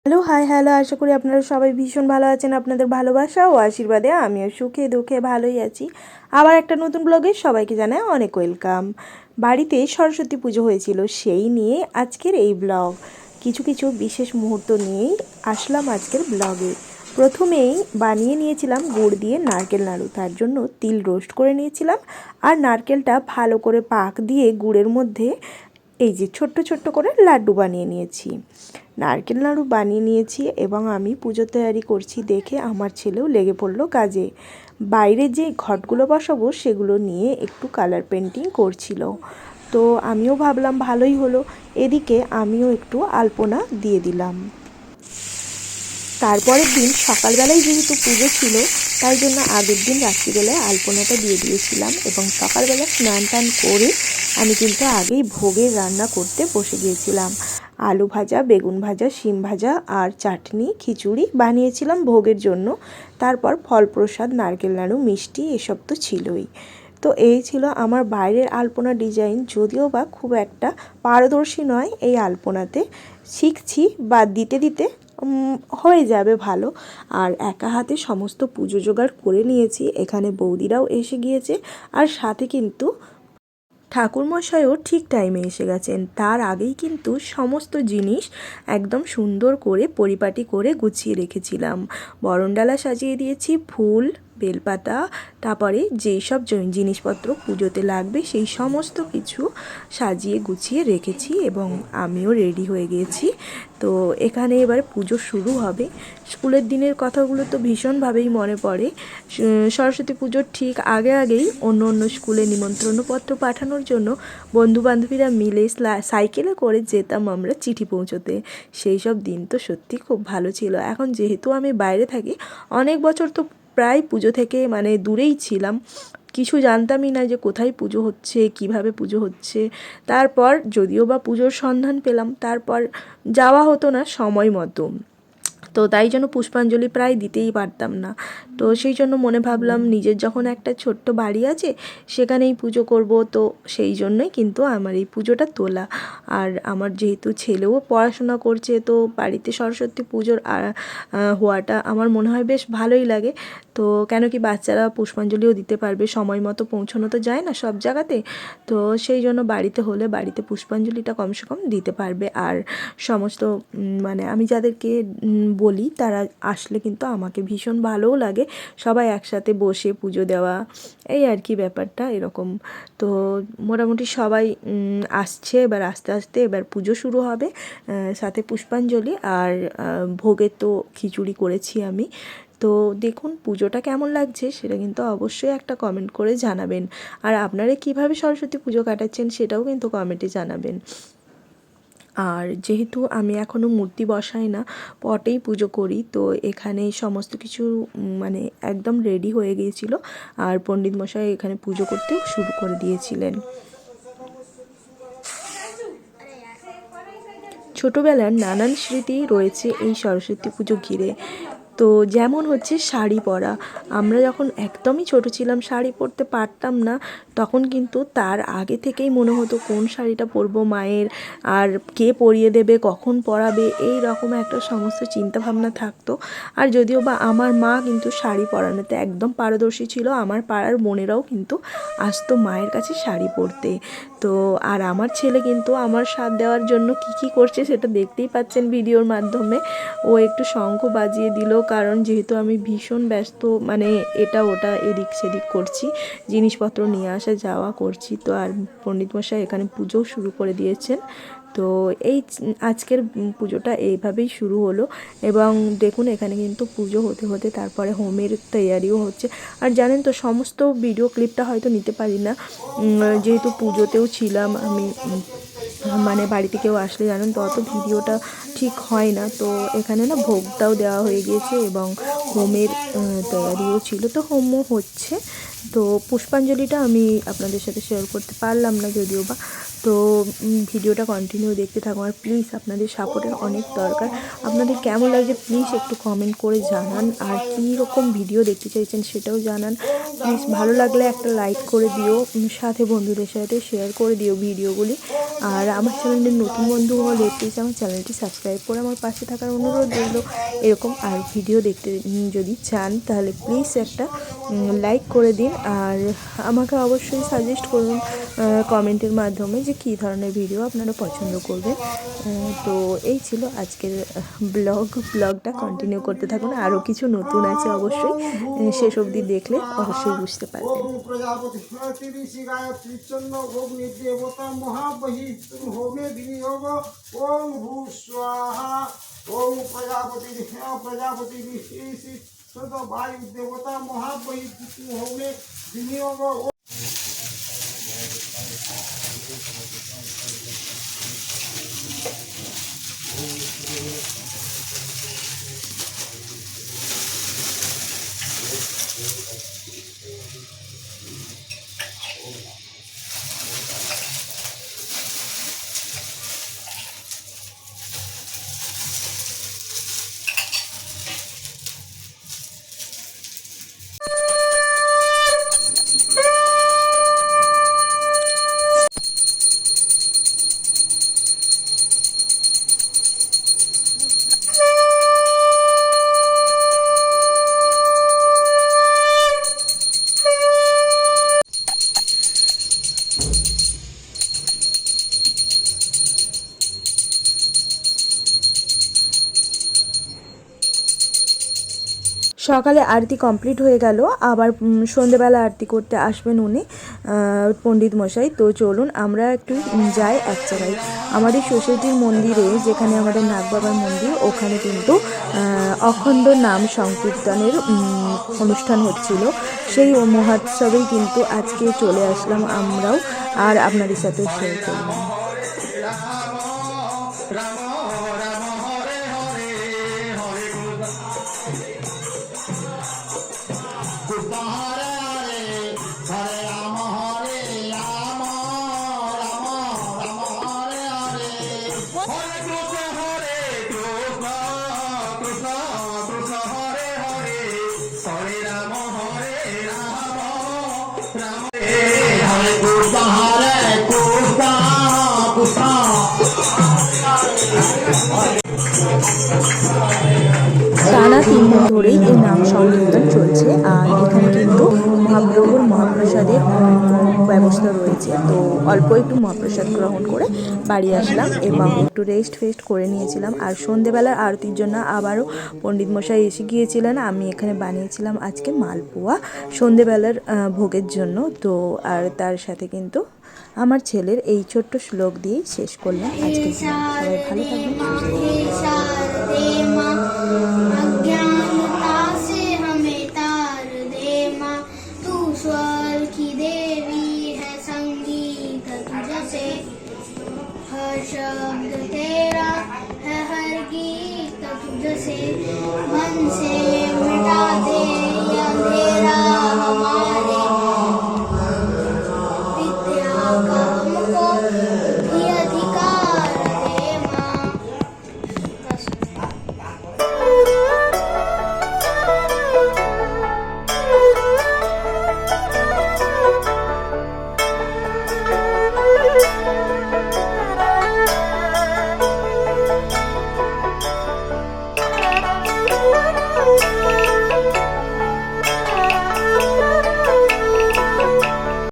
Hello, high, hello. আশা করি আপনারা সবাই ভীষণ ভালো আছেন। আপনাদের ভালোবাসা ও আশীর্বাদে আমিও সুখে দুঃখে ভালোই আছি। আবার একটা নতুন ব্লগে সবাইকে জানাই অনেক ওয়েলকাম। বাড়িতে সরস্বতী পুজো হয়েছিল, সেই নিয়ে আজকের এই ব্লগ। কিছু কিছু বিশেষ মুহূর্ত নিয়েই আসলাম আজকের ব্লগে। প্রথমেই বানিয়ে নিয়েছিলাম গুড় দিয়ে নারকেল নাড়ু। তার জন্য তিল রোস্ট করে নিয়েছিলাম আর নারকেলটা ভালো করে পাক দিয়ে গুড়ের মধ্যে এই যে ছোট্ট ছোট্ট করে লাড্ডু বানিয়ে নিয়েছি। নারকেল নাড়ু বানিয়ে নিয়েছি এবং আমি পুজো তৈরি করছি দেখে আমার ছেলেও লেগে পড়লো কাজে। বাইরে যে ঘটগুলো বসাবো সেগুলো নিয়ে একটু কালার পেন্টিং করছিল, তো আমিও ভাবলাম ভালোই হলো। এদিকে আমিও একটু আলপনা দিয়ে দিলাম। তারপরের দিন সকালবেলায় যেহেতু পুজো ছিল, তাই জন্য আগের দিন রাত্রিবেলায় আলপনাটা দিয়ে দিয়েছিলাম এবং সকালবেলা স্নান টান করে আমি কিন্তু আগেই ভোগের রান্না করতে বসে গিয়েছিলাম। আলু ভাজা, বেগুন ভাজা, শিম ভাজা আর চাটনি, খিচুড়ি বানিয়েছিলাম ভোগের জন্য। তারপর ফল প্রসাদ, নারকেল নাড়ু, মিষ্টি এসব তো ছিলই। তো এই ছিল আমার বাইরের আলপনা ডিজাইন। যদিও বা খুব একটা পারদর্শী নয় এই আলপনাতে, শিখছি বা দিতে দিতে হয়ে যাবে ভালো। আর একা হাতে সমস্ত পুজো জোগাড় করে নিয়েছি। এখানে বৌদিরাও এসে গিয়েছে আর সাথে কিন্তু ঠাকুরমশাইও ঠিক টাইমে এসে গেছেন। তার আগেই কিন্তু সমস্ত জিনিস একদম সুন্দর করে পরিপাটি করে গুছিয়ে রেখেছিলাম। বরণডালা সাজিয়ে দিয়েছি, ফুল, বেলপাতা, তারপরে যেই সব জিনিসপত্র পুজোতে লাগবে সেই সমস্ত কিছু সাজিয়ে গুছিয়ে রেখেছি এবং আমিও রেডি হয়ে গিয়েছি। তো এখানে এবার পুজো শুরু হবে। স্কুলের দিনের কথাগুলো তো ভীষণভাবেই মনে পড়ে। সরস্বতী পুজোর ঠিক আগেই অন্য অন্য স্কুলে নিমন্ত্রণপত্র পাঠানোর জন্য বন্ধুবান্ধবীরা মিলে সাইকেলে করে যেতাম আমরা চিঠি পৌঁছোতে। সেই সব দিন তো সত্যি খুব ভালো ছিল। এখন যেহেতু আমি বাইরে থাকি, অনেক বছর তো প্রায় পুজো থেকে মানে দূরেই ছিলাম, কিছু জানতামই না যে কোথায় পুজো হচ্ছে, কিভাবে পুজো হচ্ছে। তারপর যদিও বা পুজোর সন্ধান পেলাম, তারপর যাওয়া হতো না সময় মতো। তো তাই জন্য পুষ্পাঞ্জলি প্রায় দিতেই পারতাম না। তো সেই জন্য মনে ভাবলাম নিজের যখন একটা ছোট্ট বাড়ি আছে সেখানেই পুজো করব। তো সেই জন্যই কিন্তু আমার এই পুজোটা তোলা। আর আমার যেহেতু ছেলেও পড়াশোনা করছে, তো বাড়িতে সরস্বতী পুজোর হওয়াটা আমার মনে হয় বেশ ভালোই লাগে। তো কেন কি বাচ্চারা পুষ্পাঞ্জলিও দিতে পারবে, সময় মতো পৌঁছানো তো যায় না সব জায়গাতে। তো সেই জন্য বাড়িতে হলে বাড়িতে পুষ্পাঞ্জলিটা কমসে কম দিতে পারবে। আর সমস্ত মানে আমি যাদেরকে বলি তারা আসলে কিন্তু আমাকে ভীষণ ভালোও লাগে। সবাই একসাথে বসে পুজো দেওয়া, এই আর কি ব্যাপারটা এরকম। তো মোটামুটি সবাই আসছে, এবার আস্তে আস্তে এবার পুজো শুরু হবে, সাথে পুষ্পাঞ্জলি আর ভোগের তো খিচুড়ি করেছি আমি। তো দেখুন পুজোটা কেমন লাগছে সেটা কিন্তু অবশ্যই একটা কমেন্ট করে জানাবেন। আর আপনারা কীভাবে সরস্বতী পুজো কাটাচ্ছেন সেটাও কিন্তু কমেন্টে জানাবেন। আর যেহেতু আমি এখনও মূর্তি বসাই না, পটেই পুজো করি, তো এখানে সমস্ত কিছু মানে একদম রেডি হয়ে গিয়েছিল। আর পণ্ডিত মশাই এখানে পুজো করতেও শুরু করে দিয়েছিলেন। ছোটোবেলার নানান স্মৃতি রয়েছে এই সরস্বতী পুজো ঘিরে। তো যেমন হচ্ছে শাড়ি পরা, আমরা যখন একদমই ছোট ছিলাম শাড়ি পরতে পারতাম না, তখন কিন্তু তার আগে থেকেই মনে হতো কোন শাড়িটা পরবো মায়ের, আর কে পরিয়ে দেবে, কখন পরাবে, এই রকম একটা সমস্ত চিন্তাভাবনা থাকতো। আর যদিও বা আমার মা কিন্তু শাড়ি পরানোতে একদম পারদর্শী ছিল, আমার পাড়ার বোনেরাও কিন্তু আসতো মায়ের কাছে শাড়ি পরতে। তো আর আমার ছেলে কিন্তু আমার সাথ দেওয়ার জন্য কি করছে সেটা দেখতেই পাচ্ছেন ভিডিওর মাধ্যমে। ও একটু শঙ্খ বাজিয়ে দিল, কারণ যেহেতু আমি ভীষণ ব্যস্ত, মানে এটা ওটা এদিক সেদিক করছি, জিনিসপত্র নিয়ে আসা যাওয়া করছি। তো আর পণ্ডিত মশাই এখানে পুজোও শুরু করে দিয়েছেন। তো এই আজকের পুজোটা এইভাবেই শুরু হলো। এবং দেখুন এখানে কিন্তু পুজো হতে হতে তারপরে হোমের তৈয়ারিও হচ্ছে। আর জানেন তো সমস্ত ভিডিও ক্লিপটা হয়তো নিতে পারি না, যেহেতু পুজোতেও ছিলাম আমি, মানে বাড়িতে কেউ আসলে জানেন তো অত ভিডিওটা ঠিক হয় না। তো এখানে না ভোগটাও দেওয়া হয়ে গিয়েছে এবং হোমের তৈয়ারিও ছিল, তো হোমও হচ্ছে। তো পুষ্পাঞ্জলিটা আমি আপনাদের সাথে শেয়ার করতে পারলাম না যদিও বা। তো ভিডিওটা কন্টিনিউ দেখতে থাকুন। আর প্লিজ আপনাদের সাপোর্টের অনেক দরকার। আপনাদের কেমন লাগছে প্লিজ একটু কমেন্ট করে জানান, আর কী রকম ভিডিও দেখতে চাইছেন সেটাও জানান। প্লিজ ভালো লাগলে একটা লাইক করে দিও, সাথে বন্ধুদের সাথে শেয়ার করে দিও ভিডিওগুলি। আর আমার চ্যানেলের নতুন বন্ধু হলে প্লিজ আমার চ্যানেলটি সাবস্ক্রাইব করে আমার পাশে থাকার অনুরোধ রইল। এরকম আর ভিডিও দেখতে যদি চান তাহলে প্লিজ একটা লাইক করে দিন, আর আমাকে অবশ্যই সাজেস্ট করুন কমেন্টের মাধ্যমে যে কী ধরনের ভিডিও আপনারা পছন্দ করবেন। তো এই ছিল আজকের ব্লগটা কন্টিনিউ করতে থাকুন। আরও কিছু নতুন আছে, অবশ্যই শেষ অবধি দেখলে অবশ্যই বুঝতে পারবেন। वायु देवता महाबही होमे विनियोग। সকালে আরতি কমপ্লিট হয়ে গেল, আবার সন্ধেবেলা আরতি করতে আসবেন উনি পণ্ডিত মশাই। তো চলুন আমরা একটু যাই এক জায়গায়, আমাদের সোসাইটির মন্দিরে, যেখানে আমাদের নাগ বাবার মন্দির, ওখানে কিন্তু অখণ্ড নাম সংকীর্তনের অনুষ্ঠান হচ্ছিল। সেই মহোৎসবেই কিন্তু আজকে চলে আসলাম আমরাও, আর আপনাদের সাথে শেয়ার করলাম। টানা 3 দিন ধরেই এই নাম সংকীর্তন চলছে, আর এখানে কিন্তু মহাপ্রভুর মহাপ্রসাদের ব্যবস্থা রয়েছে। তো অল্প একটু মহাপ্রসাদ গ্রহণ করে বাড়ি আসলাম এবং একটু রেস্ট করে নিয়েছিলাম। আর সন্ধেবেলার আরতির জন্য আবারও পণ্ডিত মশাই এসে গিয়েছিলেন। আমি এখানে বানিয়েছিলাম আজকে মালপোয়া সন্ধেবেলার ভোগের জন্য। তো আর তার সাথে কিন্তু আমার ছেলের এই ছোট্ট শ্লোক দিয়েই শেষ করলাম আজকে। সবাই ভালো থাকবেন। अज्ञानता से हमें तार दे माँ, तू स्वर की देवी है, संगीत तुझसे हर शब्द तेरा है, हर गीत तुझसे।